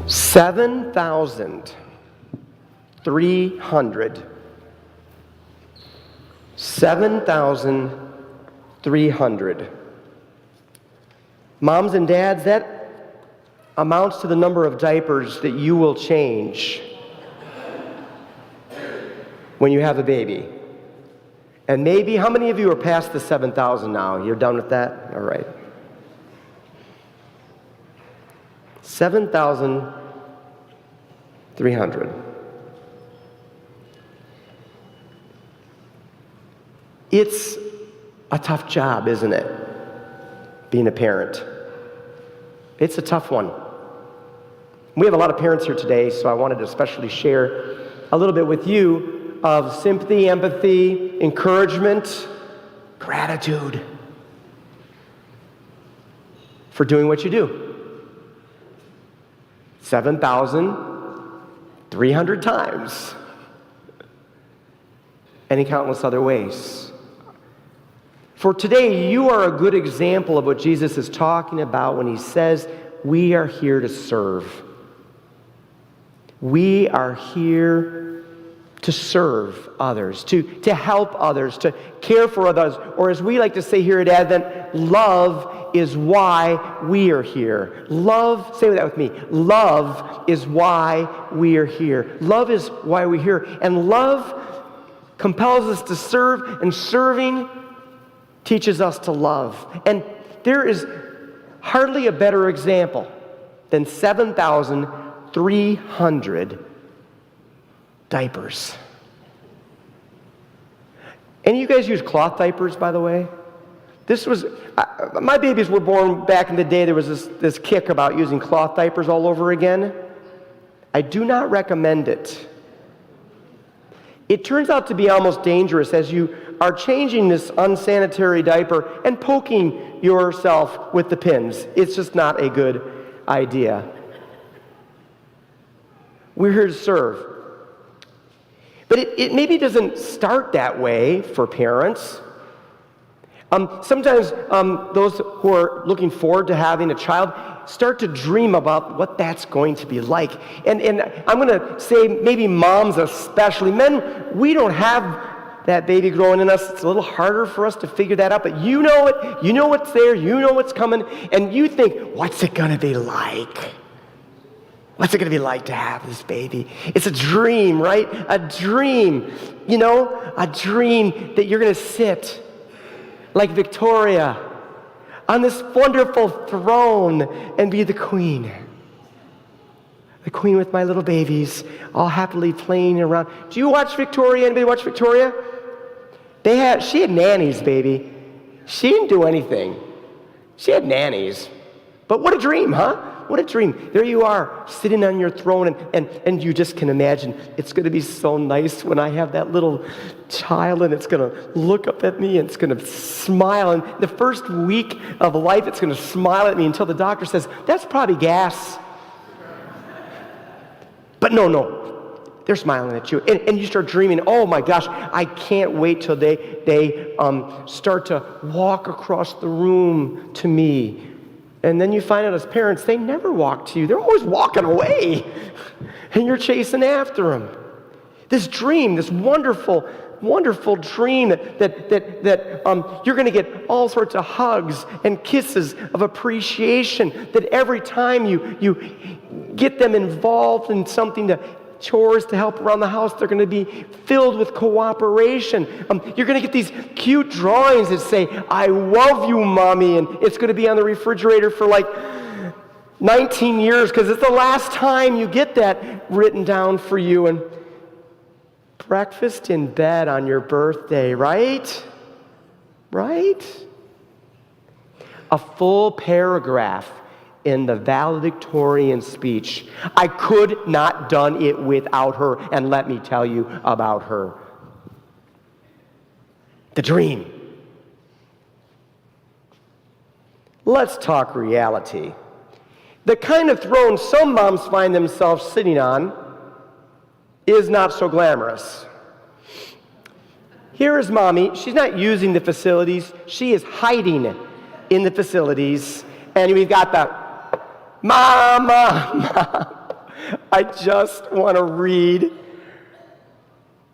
7,300. 7,300. Moms and dads, that amounts to the number of diapers that you will change when you have a baby. And maybe, how many of you are past the 7,000 now? You're done with that? All right. 7,300. It's a tough job, isn't it? Being a parent. It's a tough one. We have a lot of parents here today, so I wanted to especially share a little bit with you of sympathy, empathy, encouragement, gratitude for doing what you do. 7,300 times. And in countless other ways. For today, you are a good example of what Jesus is talking about when he says, we are here to serve. We are here to serve others, to help others, to care for others, or as we like to say here at Advent, love is why we are here. Love, say that with me, love is why we are here. Love is why we're here. And love compels us to serve, and serving teaches us to love. And there is hardly a better example than 7,300 diapers. Any of you guys use cloth diapers, by the way? This was, my babies were born back in the day. There was this kick about using cloth diapers all over again. I do not recommend it. It turns out to be almost dangerous as you are changing this unsanitary diaper and poking yourself with the pins. It's just not a good idea. We're here to serve. But it maybe doesn't start that way for parents. Sometimes those who are looking forward to having a child start to dream about what that's going to be like. And I'm going to say maybe moms especially. Men, we don't have that baby growing in us. It's a little harder for us to figure that out. But you know it. You know what's there. You know what's coming. And you think, what's it going to be like? What's it going to be like to have this baby? It's a dream, right? A dream. You know, a dream that you're going to sit like Victoria on this wonderful throne and be the queen. The queen with my little babies, all happily playing around. Do you watch Victoria? Anybody watch Victoria? She had nannies, baby. She didn't do anything. She had nannies. But what a dream, huh? What a dream. There you are, sitting on your throne, and you just can imagine it's going to be so nice when I have that little child, and it's going to look up at me, and it's going to smile. And the first week of life, it's going to smile at me until the doctor says, that's probably gas. But no. They're smiling at you. And you start dreaming, oh my gosh, I can't wait till they start to walk across the room to me. And then you find out as parents, they never walk to you. They're always walking away. And you're chasing after them. This dream, this wonderful, wonderful dream that you're going to get all sorts of hugs and kisses of appreciation, that every time you get them involved in something chores to help around the house, they're going to be filled with cooperation. You're going to get these cute drawings that say, I love you, Mommy, and it's going to be on the refrigerator for like 19 years because it's the last time you get that written down for you. And breakfast in bed on your birthday, right? Right? A full paragraph in the valedictorian speech. I could not done it without her, and let me tell you about her. The dream. Let's talk reality. The kind of throne some moms find themselves sitting on is not so glamorous. Here is Mommy. She's not using the facilities. She is hiding in the facilities. And we've got the Mama. I just want to read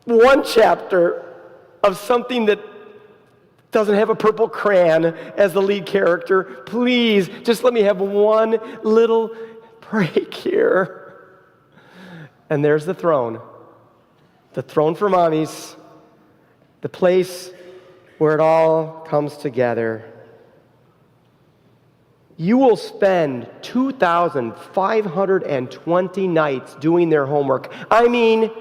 one chapter of something that doesn't have a purple crayon as the lead character. Please, just let me have one little break here. And there's the throne for mommies, the place where it all comes together. You will spend 2,520 nights doing their homework. I mean,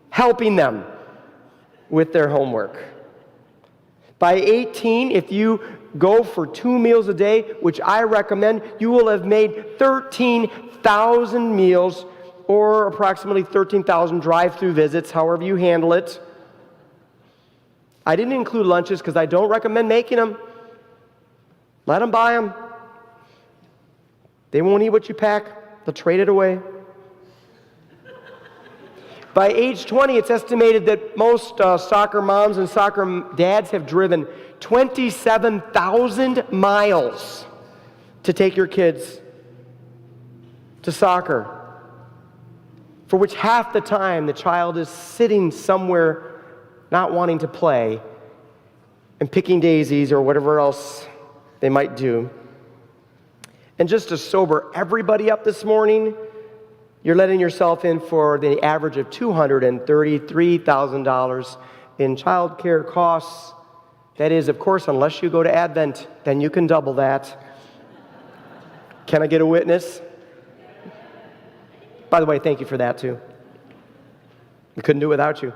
helping them with their homework. By 18, if you go for 2 meals a day, which I recommend, you will have made 13,000 meals, or approximately 13,000 drive-through visits, however you handle it. I didn't include lunches because I don't recommend making them. Let them buy them. They won't eat what you pack. They'll trade it away. By age 20, it's estimated that most soccer moms and soccer dads have driven 27,000 miles to take your kids to soccer, for which half the time the child is sitting somewhere not wanting to play and picking daisies or whatever else they might do. And just to sober everybody up this morning, you're letting yourself in for the average of $233,000 in child care costs. That is, of course, unless you go to Advent, then you can double that. Can I get a witness? By the way, thank you for that too. We couldn't do it without you.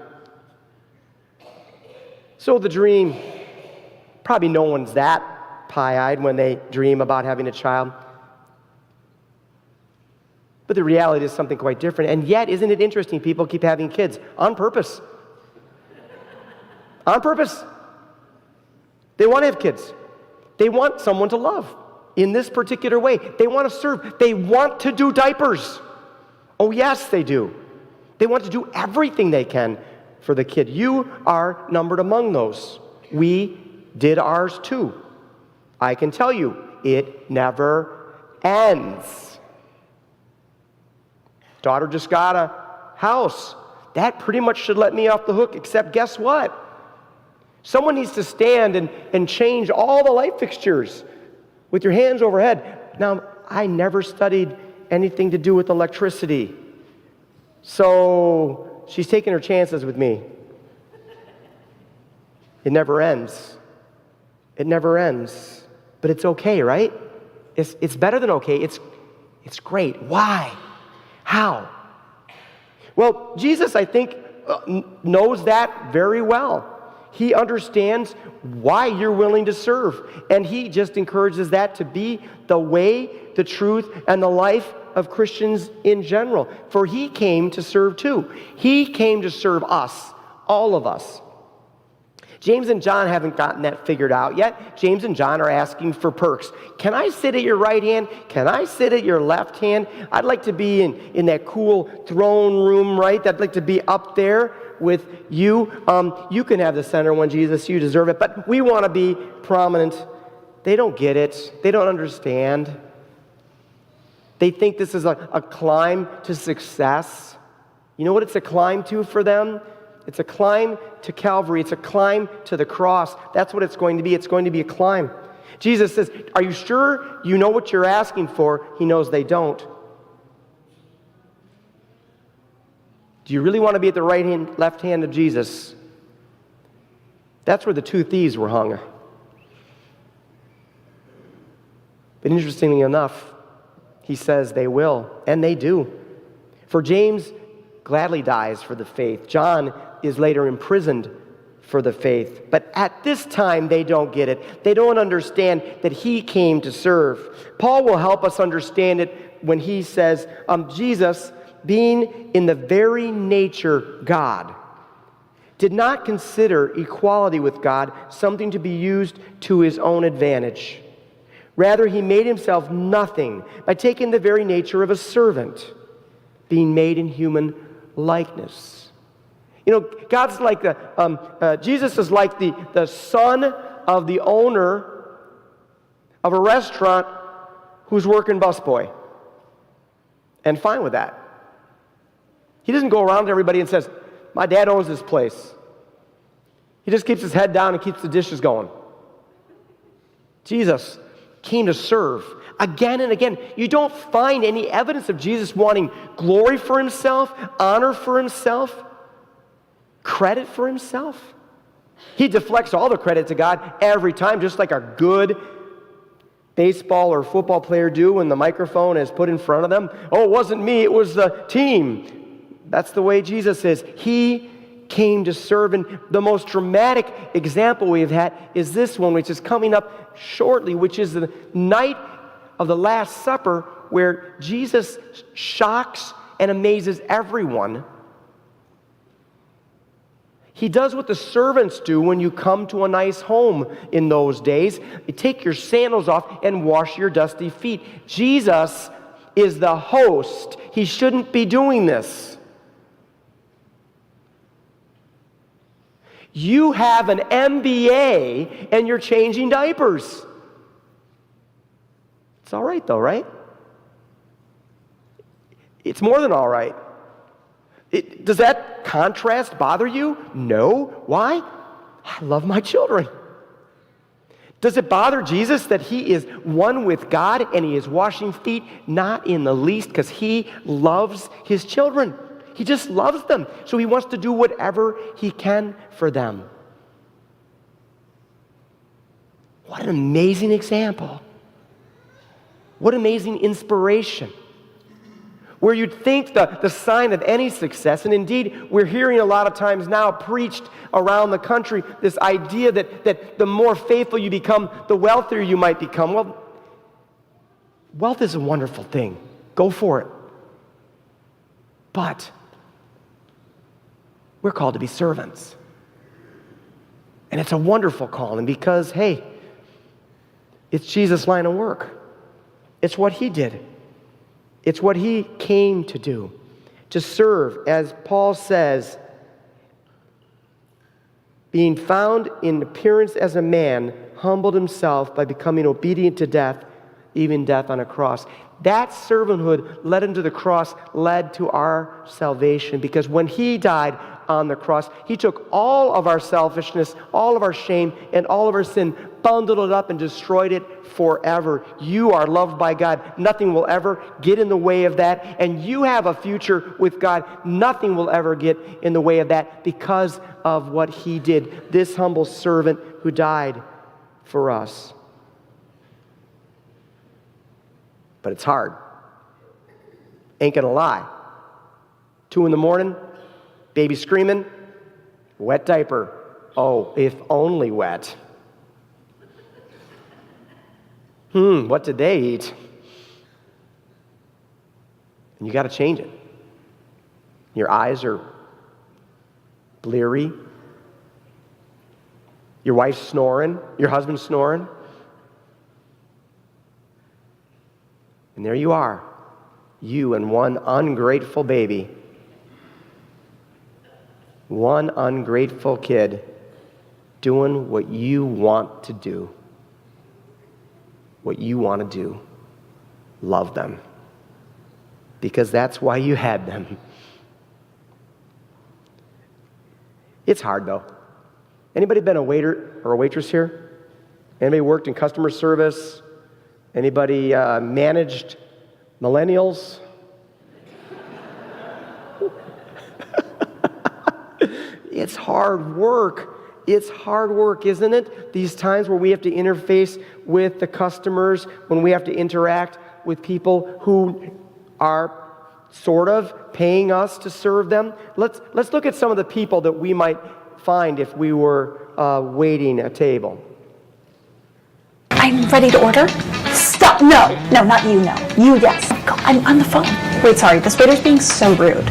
So the dream, probably no one's that pie-eyed when they dream about having a child. But the reality is something quite different. And yet, isn't it interesting, people keep having kids on purpose? On purpose. They want to have kids. They want someone to love in this particular way. They want to serve. They want to do diapers. Oh, yes, they do. They want to do everything they can for the kid. You are numbered among those. We did ours too. I can tell you, it never ends. Daughter just got a house. That pretty much should let me off the hook, except guess what? Someone needs to stand and change all the light fixtures with your hands overhead. Now, I never studied anything to do with electricity, so she's taking her chances with me. It never ends. It never ends. But it's okay, right? It's better than okay. It's great. Why? How? Well, Jesus, I think, knows that very well. He understands why you're willing to serve. And he just encourages that to be the way, the truth, and the life of Christians in general. For he came to serve too. He came to serve us, all of us. James and John haven't gotten that figured out yet. James and John are asking for perks. Can I sit at your right hand? Can I sit at your left hand? I'd like to be in that cool throne room, right? I'd like to be up there with you. You can have the center one, Jesus. You deserve it. But we want to be prominent. They don't get it. They don't understand. They think this is a climb to success. You know what it's a climb to for them? It's a climb to Calvary. It's a climb to the cross. That's what it's going to be. It's going to be a climb. Jesus says, are you sure you know what you're asking for? He knows they don't. Do you really want to be at the right hand, left hand of Jesus? That's where the two thieves were hung. But interestingly enough, he says they will, and they do. For James gladly dies for the faith. John is later imprisoned for the faith. But at this time, they don't get it. They don't understand that he came to serve. Paul will help us understand it when he says, Jesus, being in the very nature God, did not consider equality with God something to be used to his own advantage. Rather, he made himself nothing by taking the very nature of a servant, being made in human likeness. You know, God's like Jesus is like the son of the owner of a restaurant who's working busboy. And fine with that. He doesn't go around to everybody and says, my dad owns this place. He just keeps his head down and keeps the dishes going. Jesus came to serve again and again. You don't find any evidence of Jesus wanting glory for himself, honor for himself, credit for himself. He deflects all the credit to God every time, just like a good baseball or football player do when the microphone is put in front of them. Oh, it wasn't me, it was the team. That's the way Jesus is. He came to serve. And the most dramatic example we've had is this one, which is coming up shortly, which is the night of the Last Supper, where Jesus shocks and amazes everyone. He does what the servants do when you come to a nice home in those days. You take your sandals off and wash your dusty feet. Jesus is the host. He shouldn't be doing this. You have an MBA and you're changing diapers. It's all right though, right? It's more than all right. Does that contrast bother you? No. Why? I love my children. Does it bother Jesus that he is one with God and he is washing feet? Not in the least, because he loves his children. He just loves them. So he wants to do whatever he can for them. What an amazing example. What amazing inspiration. Where you'd think the sign of any success, and indeed we're hearing a lot of times now preached around the country, this idea that the more faithful you become, the wealthier you might become. Well, wealth is a wonderful thing. Go for it. But we're called to be servants. And it's a wonderful calling because, hey, it's Jesus' line of work. It's what he did. It's what he came to do, to serve, as Paul says, being found in appearance as a man, humbled himself by becoming obedient to death, even death on a cross. That servanthood led him to the cross, led to our salvation, because when he died on the cross, he took all of our selfishness, all of our shame, and all of our sin, bundled it up and destroyed it forever. You are loved by God. Nothing will ever get in the way of that. And you have a future with God. Nothing will ever get in the way of that because of what he did. This humble servant who died for us. But it's hard. Ain't gonna lie. 2 a.m, baby screaming, wet diaper. Oh, if only wet. What did they eat? And you got to change it. Your eyes are bleary. Your wife's snoring. Your husband's snoring. And there you are. You and one ungrateful baby. One ungrateful kid doing what you want to do. What you want to do. Love them. Because that's why you had them. It's hard though. Anybody been a waiter or a waitress here? Anybody worked in customer service? Anybody managed millennials? It's hard work. It's hard work, isn't it? These times where we have to interface with the customers, when we have to interact with people who are sort of paying us to serve them. Let's look at some of the people that we might find if we were waiting a table. I'm ready to order. Stop. No, not you, no. You, yes. Go. I'm on the phone. Wait, sorry. This waiter's being so rude.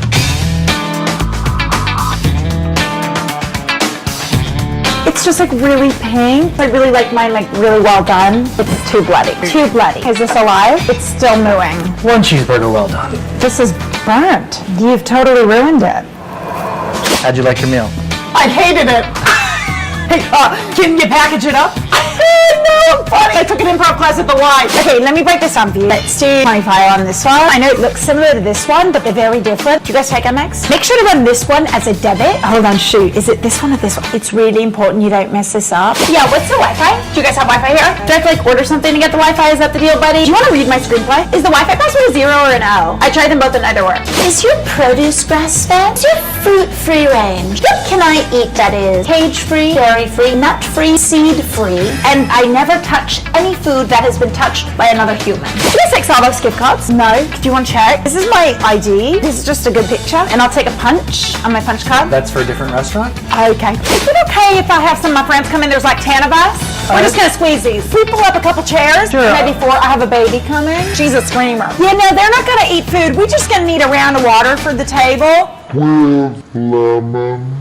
It's just like really pink. I really like mine like really well done. It's too bloody. Too bloody. Is this alive? It's still mooing. 1 cheeseburger well done. This is burnt. You've totally ruined it. How'd you like your meal? I hated it. Hey, can you package it up? No, I'm funny. I took an improv class at the Y. Okay, let me break this down for you. Let's do money file on this one. I know it looks similar to this one, but they're very different. Do you guys take Amex? Make sure to run this one as a debit. Hold on, shoot. Is it this one or this one? It's really important you don't mess this up. Yeah, what's the Wi-Fi? Do you guys have Wi-Fi here? Do I have to like order something to get the Wi-Fi? Is that the deal, buddy? Do you want to read my screenplay? Is the Wi-Fi password a 0 or an O? I tried them both and neither work. Is your produce grass-fed? Is your fruit free range? What can I eat that is cage-free, dairy-free, nut-free, seed-free, and I never touch any food that has been touched by another human? Do you guys take Starbucks gift cards? No. Do you want to check? This is my ID. This is just a good picture, and I'll take a punch on my punch card. That's for a different restaurant? Okay. Is it okay if I have some of my friends come in? There's like 10 of us. We're just gonna squeeze these. We pull up a couple chairs. Sure. Maybe 4. I have a baby coming. She's a screamer. Yeah, no, they're not gonna eat food. We're just gonna need a round of water for the table. With lemon.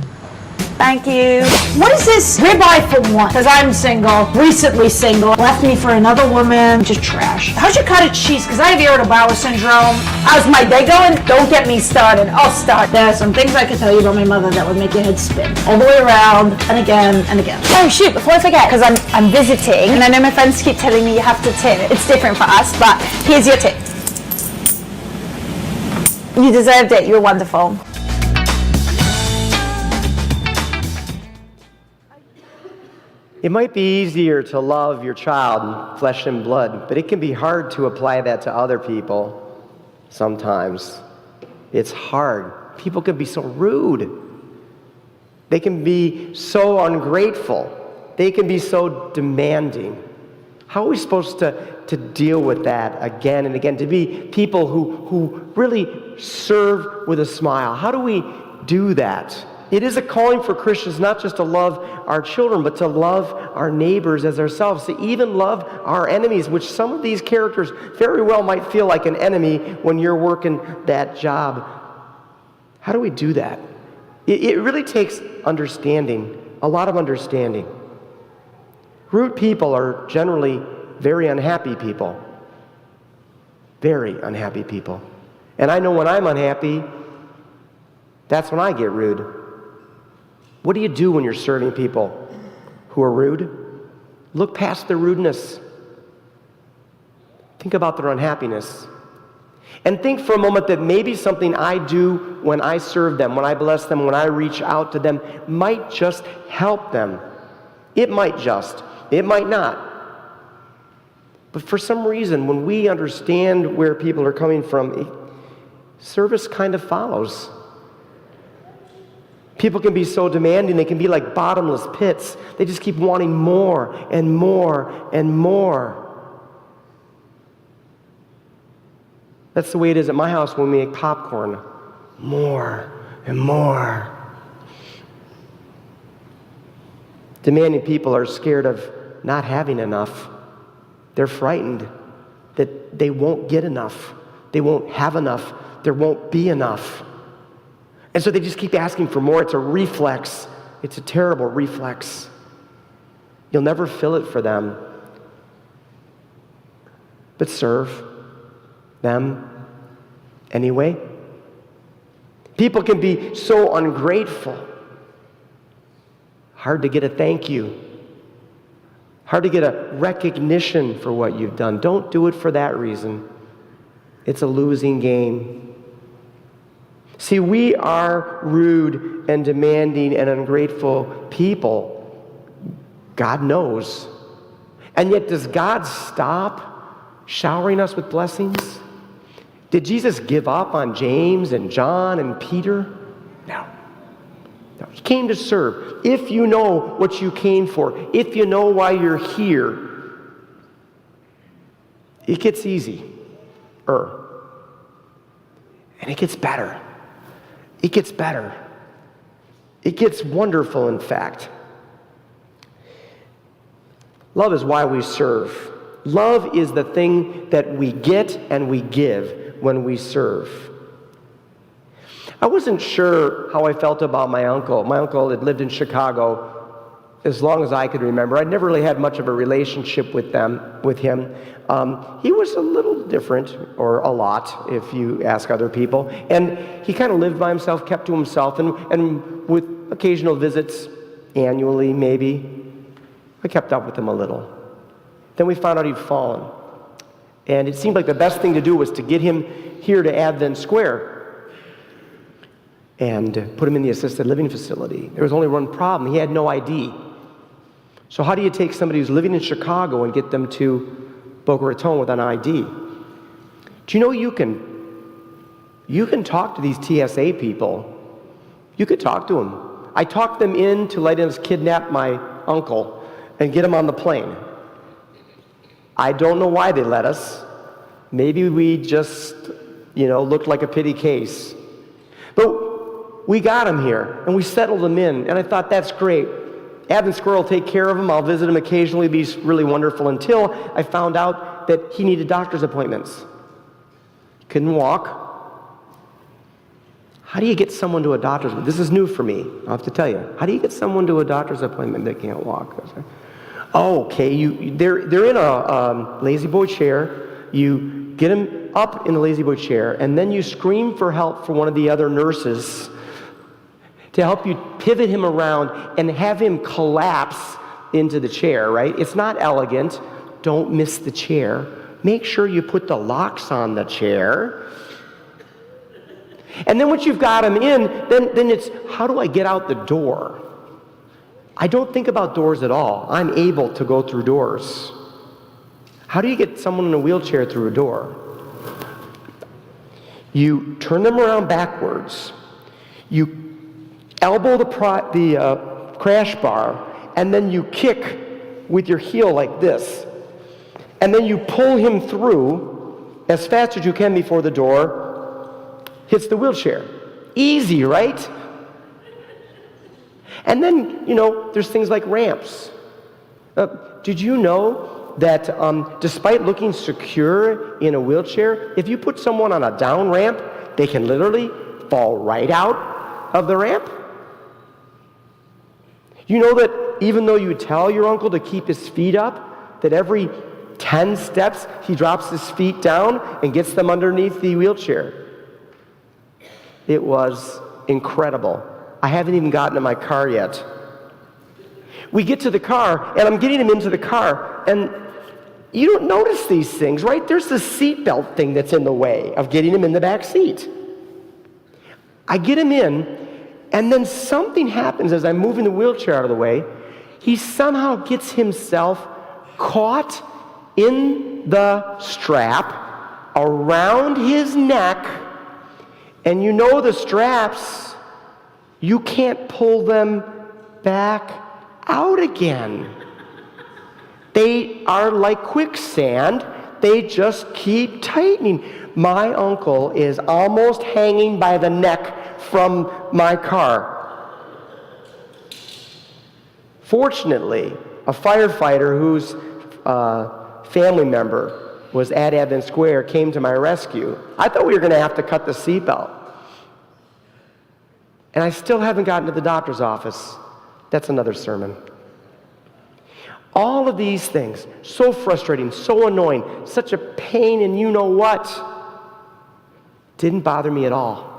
Thank you. What is this? Ribeye for one. Because I'm single, recently single. Left me for another woman. Just trash. How's your cottage cheese? Because I have irritable bowel syndrome. How's my day going? Don't get me started. I'll start. There are some things I could tell you about my mother that would make your head spin. All the way around, and again, and again. Oh shoot, before I forget, because I'm visiting, and I know my friends keep telling me you have to tip. It's different for us, but here's your tip. You deserved it. You're wonderful. It might be easier to love your child, flesh and blood, but it can be hard to apply that to other people sometimes. It's hard. People can be so rude. They can be so ungrateful. They can be so demanding. How are we supposed to deal with that again and again? To be people who really serve with a smile. How do we do that? It is a calling for Christians not just to love our children, but to love our neighbors as ourselves, to even love our enemies, which some of these characters very well might feel like an enemy when you're working that job. How do we do that? It really takes understanding, a lot of understanding. Rude people are generally very unhappy people. Very unhappy people. And I know when I'm unhappy, that's when I get rude. What do you do when you're serving people who are rude? Look past their rudeness. Think about their unhappiness. And think for a moment that maybe something I do when I serve them, when I bless them, when I reach out to them, might just help them. It might just. It might not. But for some reason, when we understand where people are coming from, service kind of follows. People can be so demanding, they can be like bottomless pits. They just keep wanting more and more and more. That's the way it is at my house when we make popcorn. More and more. Demanding people are scared of not having enough. They're frightened that they won't get enough. They won't have enough. There won't be enough. And so they just keep asking for more. It's a reflex. It's a terrible reflex. You'll never fill it for them. But serve them anyway. People can be so ungrateful. Hard to get a thank you. Hard to get a recognition for what you've done. Don't do it for that reason. It's a losing game. See, we are rude and demanding and ungrateful people. God knows. And yet, does God stop showering us with blessings? Did Jesus give up on James and John and Peter? No. No. He came to serve. If you know what you came for, if you know why you're here, it gets easier. And it gets better. It gets better. It gets wonderful, in fact. Love is why we serve. Love is the thing that we get and we give when we serve. I wasn't sure how I felt about my uncle. My uncle had lived in Chicago as long as I could remember. I'd never really had much of a relationship with him. He was a little different, or a lot, if you ask other people. And he kind of lived by himself, kept to himself, and with occasional visits, annually maybe, I kept up with him a little. Then we found out he'd fallen. And it seemed like the best thing to do was to get him here to Advent Square and put him in the assisted living facility. There was only one problem. He had no ID. So how do you take somebody who's living in Chicago and get them to Boca Raton with an ID? Do you know you can talk to these TSA people? You could talk to them. I talked them in to let us kidnap my uncle and get him on the plane. I don't know why they let us. Maybe we just, looked like a pity case. But we got him here, and we settled him in, and I thought, that's great. Advent Square will take care of him. I'll visit him occasionally. It'll be really wonderful, until I found out that he needed doctor's appointments. He couldn't walk. How do you get someone to a doctor's appointment? This is new for me, I'll have to tell you. How do you get someone to a doctor's appointment that can't walk? Oh, okay, they're in a lazy boy chair. You get him up in the lazy boy chair, and then you scream for help for one of the other nurses to help you pivot him around and have him collapse into the chair, right? It's not elegant. Don't miss the chair. Make sure you put the locks on the chair. And then once you've got him in, then it's, how do I get out the door? I don't think about doors at all. I'm able to go through doors. How do you get someone in a wheelchair through a door? You turn them around backwards. You elbow the crash bar, and then you kick with your heel like this. And then you pull him through as fast as you can before the door hits the wheelchair. Easy, right? And then, there's things like ramps. Did you know that despite looking secure in a wheelchair, if you put someone on a down ramp, they can literally fall right out of the ramp? You know that even though you tell your uncle to keep his feet up, that every 10 steps he drops his feet down and gets them underneath the wheelchair? It was incredible. I haven't even gotten to my car yet. We get to the car, and I'm getting him into the car, and you don't notice these things, right? There's the seatbelt thing that's in the way of getting him in the back seat. I get him in, and then something happens as I'm moving the wheelchair out of the way. He somehow gets himself caught in the strap around his neck, and the straps, you can't pull them back out again. They are like quicksand. They just keep tightening. My uncle is almost hanging by the neck from my car. Fortunately, a firefighter whose family member was at Advent Square came to my rescue. I thought we were going to have to cut the seatbelt. And I still haven't gotten to the doctor's office. That's another sermon. All of these things, so frustrating, so annoying, such a pain, and you know what? Didn't bother me at all.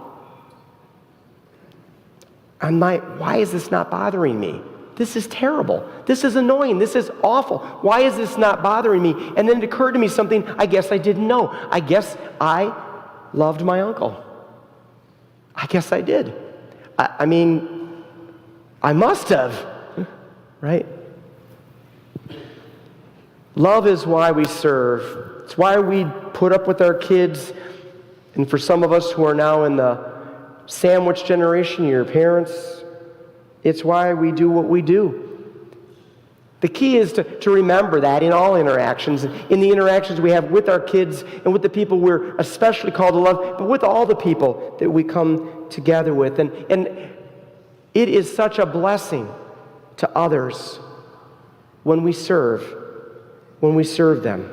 I'm like, why is this not bothering me? This is terrible. This is annoying. This is awful. Why is this not bothering me? And then it occurred to me something I guess I didn't know. I guess I loved my uncle. I guess I did. I mean, I must have, right? Love is why we serve. It's why we put up with our kids. And for some of us who are now in the sandwich generation, your parents, it's why we do what we do. The key is to remember that in all interactions, in the interactions we have with our kids and with the people we're especially called to love, but with all the people that we come together with. And it is such a blessing to others when we serve them.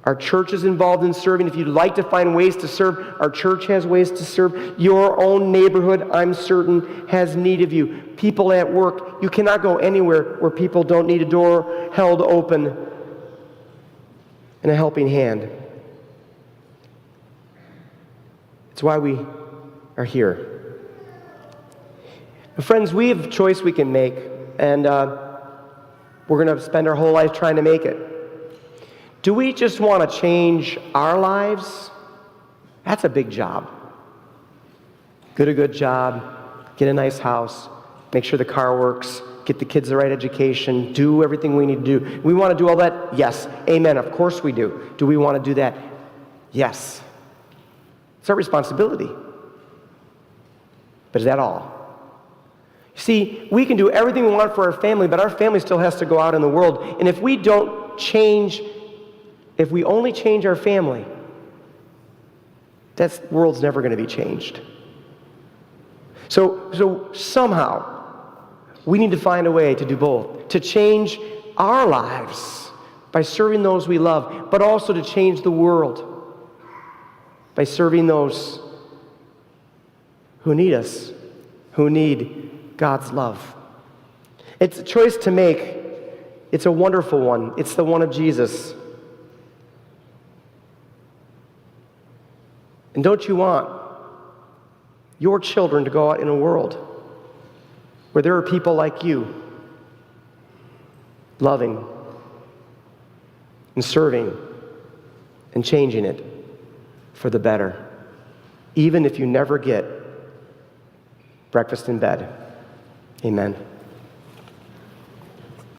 Our church is involved in serving. If you'd like to find ways to serve, our church has ways to serve. Your own neighborhood, I'm certain, has need of you. People at work, you cannot go anywhere where people don't need a door held open and a helping hand. It's why we are here. Friends, we have a choice we can make, and we're going to spend our whole life trying to make it. Do we just want to change our lives? That's a big job. Get a good job, get a nice house, make sure the car works, get the kids the right education, do everything we need to do. We want to do all that? Yes. Amen. Of course we do. Do we want to do that? Yes. It's our responsibility. But is that all? See, we can do everything we want for our family, but our family still has to go out in the world. And if we don't change, if we only change our family, that world's never going to be changed. So somehow, we need to find a way to do both. To change our lives by serving those we love, but also to change the world by serving those who need us, who need God's love. It's a choice to make. It's a wonderful one. It's the one of Jesus. And don't you want your children to go out in a world where there are people like you, loving and serving and changing it for the better, even if you never get breakfast in bed? Amen.